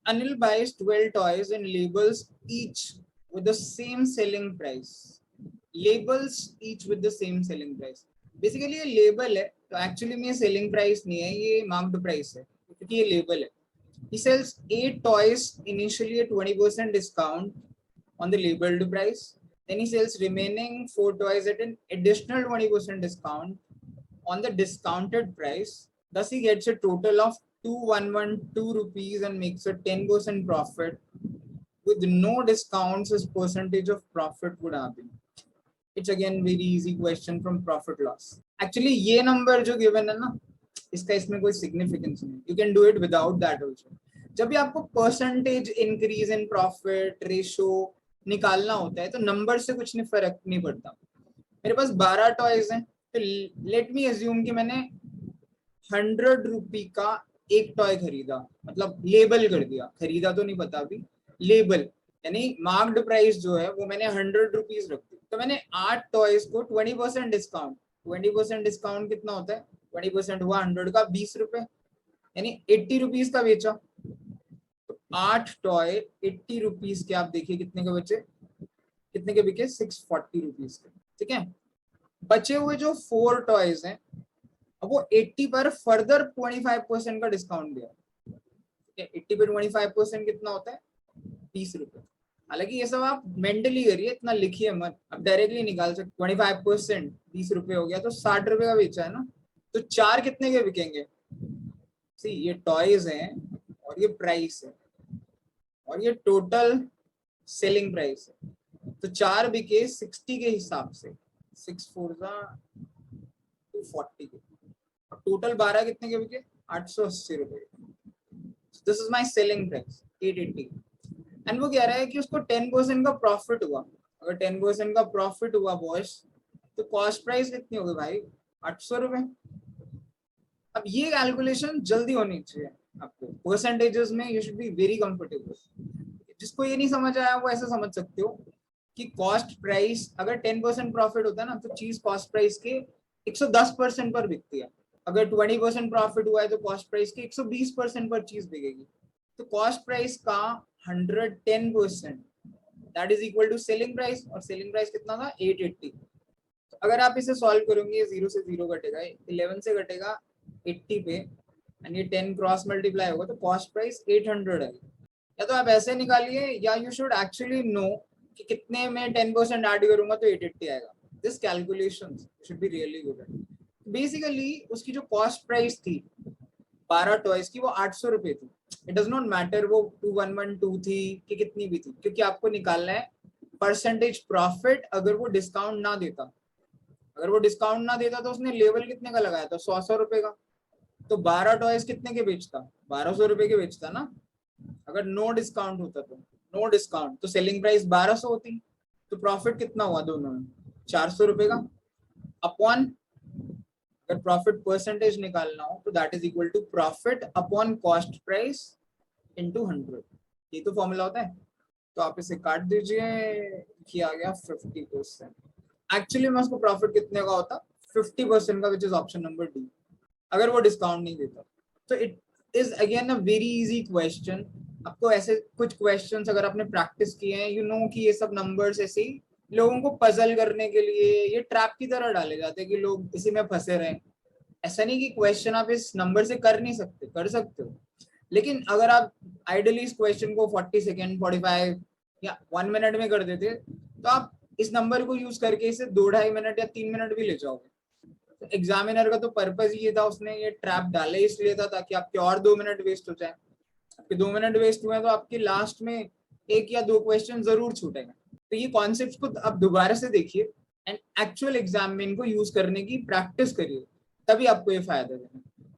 Anil buys 12 toys and labels each with the same selling price. Labels each with the same selling price. Basically ये label है, तो actually में selling price नहीं है, ये marked price है, क्योंकि ये label है. He sells 8 toys initially at 20% discount on the labeled price. Then he sells remaining 4 toys at an additional 20% discount on the discounted price. Thus he gets a total of 2112 rupees and makes a 10% profit. With no discounts, his percentage of profit would have been. It's again very easy question from profit loss. Actually ये number जो given है ना, इसका इसमें कोई significance नहीं. You can do it without that also. जब भी आपको percentage increase in profit ratio निकालना होता है तो नंबर से कुछ नहीं फर्क नहीं पड़ता. मेरे पास 12 टॉयज हैं, तो लेट मी अज्यूम कि मैंने 100 रुपी का एक टॉय खरीदा, मतलब लेबल कर दिया, खरीदा तो नहीं पता अभी, लेबल यानी मार्क्ड प्राइस जो है वो मैंने 100 रुपीज रख दी. तो मैंने 8 टॉयज को 20% डिस्काउंट, 20% डिस्काउंट कितना होता है, 20% हुआ 100 का 20 रुपए, यानी 80 रुपीज का बेचा. तो 8 टॉय 80 रुपीज के आप देखिए कितने के बचे, कितने के बिके, 640 रुपीज के. ठीक है, बचे हुए जो 4 टॉयज हैं अब वो 80 पर फर्दर 25% का डिस्काउंट दिया. 80 पर 25% कितना होता है, 20 रुपए. हालांकि ये सब आप मेंटली करिए, इतना लिखिए मत, अब डायरेक्टली निकाल सकते. 25% 20 रुपए हो गया तो 60 रुपए का बेचा है ना, तो 4 कितने के बिकेंगे. सी ये टॉयज हैं और ये प्राइस है और ये टोटल सेलिंग प्राइस है, तो 4 बिके 60 के हिसाब से, 6 4 240 के, टोटल 12 कितने के बिके, 880 रुपए. This is my selling price 880. And वो कह रहा है कि उसको 10% का प्रॉफिट हुआ. अगर 10% का प्रॉफिट हुआ बॉस, तो कॉस्ट प्राइस कितनी होगी भाई, 800 रुपए. अब ये कैलकुलेशन जल्दी होनी चाहिए आपको, परसेंटेजेस में you should be very comfortable. जिसको ये नहीं समझ आया वो ऐसे समझ सकते हो कि कॉस्ट प्राइस अगर 10% प्रॉफिट होता है ना, तो चीज कॉस्ट प्राइस के 110% पर बिकती है. अगर 20% प्रॉफिट हुआ है तो कॉस्ट प्राइस के 120% पर चीज बिकेगी. तो कॉस्ट प्राइस का 110% that is equal to selling price, और सेलिंग प्राइस कितना था, 880. तो अगर आप इसे सॉल्व करोगे, 0 से 0 कटेगा, 11 से कटेगा 80 पे, एंड ये 10 क्रॉस मल्टीप्लाई होगा तो कॉस्ट प्राइस 800 है. या तो आप ऐसे निकालिए, या यू शुड एक्चुअली नो कि कितने में 10% ऐड करूंगा तो 880 आएगा. This calculation should be really good. Basically उसकी जो कॉस्ट प्राइस थी 12 टॉयज की वो 800 रुपए थी. इट डज नॉट मैटर वो 2112 थी कि कितनी भी थी, क्योंकि आपको निकालना है परसेंटेज प्रॉफिट. अगर वो डिस्काउंट ना देता, अगर वो डिस्काउंट ना देता तो उसने लेवल कितने का लगाया था, 100 रुपए का. तो 12 टॉयज कितने के बेचता, 1200 रुपए के बेचता ना. अगर नो डिस्काउंट होता तो, नो डिस्काउंट तो सेलिंग प्राइस 1200 होती, तो प्रॉफिट कितना हुआ दोनों में, 400 रुपए का. अपॉन, अगर प्रॉफिट परसेंटेज निकालना हो तो that is equal to profit upon cost price into 100. ये तो फॉर्मूला होता है. तो आप इसे काट दीजिए, कि आ गया 50%. एक्चुअली में उसको प्रॉफिट कितने का होता, 50% का, which is option number D, अगर वो डिस्काउंट नहीं देता. तो it is again a very easy question. आपको ऐसे कुछ क्वेश्चंस अगर आपने प्रैक्टिस किए हैं, यू नो कि ये सब नंबर्स ऐसे ही लोगों को पजल करने के लिए ये ट्रैप की तरह डाले जाते हैं कि लोग इसी में फंसे रहे. ऐसा नहीं कि क्वेश्चन आप इस नंबर से कर नहीं सकते, कर सकते हो, लेकिन अगर आप आइडियली इस क्वेश्चन को 40 सेकेंड 45 या 1 मिनट में कर देते, तो आप इस नंबर को यूज करके इसे 2-2.5 मिनट या 3 मिनट भी ले जाओगे. तो एग्जामिनर का तो पर्पज ये था, उसने ये ट्रैप डाले इसलिए था ताकि आपके और 2 मिनट वेस्ट हो जाए. आपके 2 मिनट वेस्ट हुए तो आपके लास्ट में 1 या 2 क्वेश्चन जरूर छूटेंगे. तो ये कॉन्सेप्ट को आप दोबारा से देखिए एंड एक्चुअल एग्जाम में इनको यूज करने की प्रैक्टिस करिए, तभी आपको ये फायदा देगा.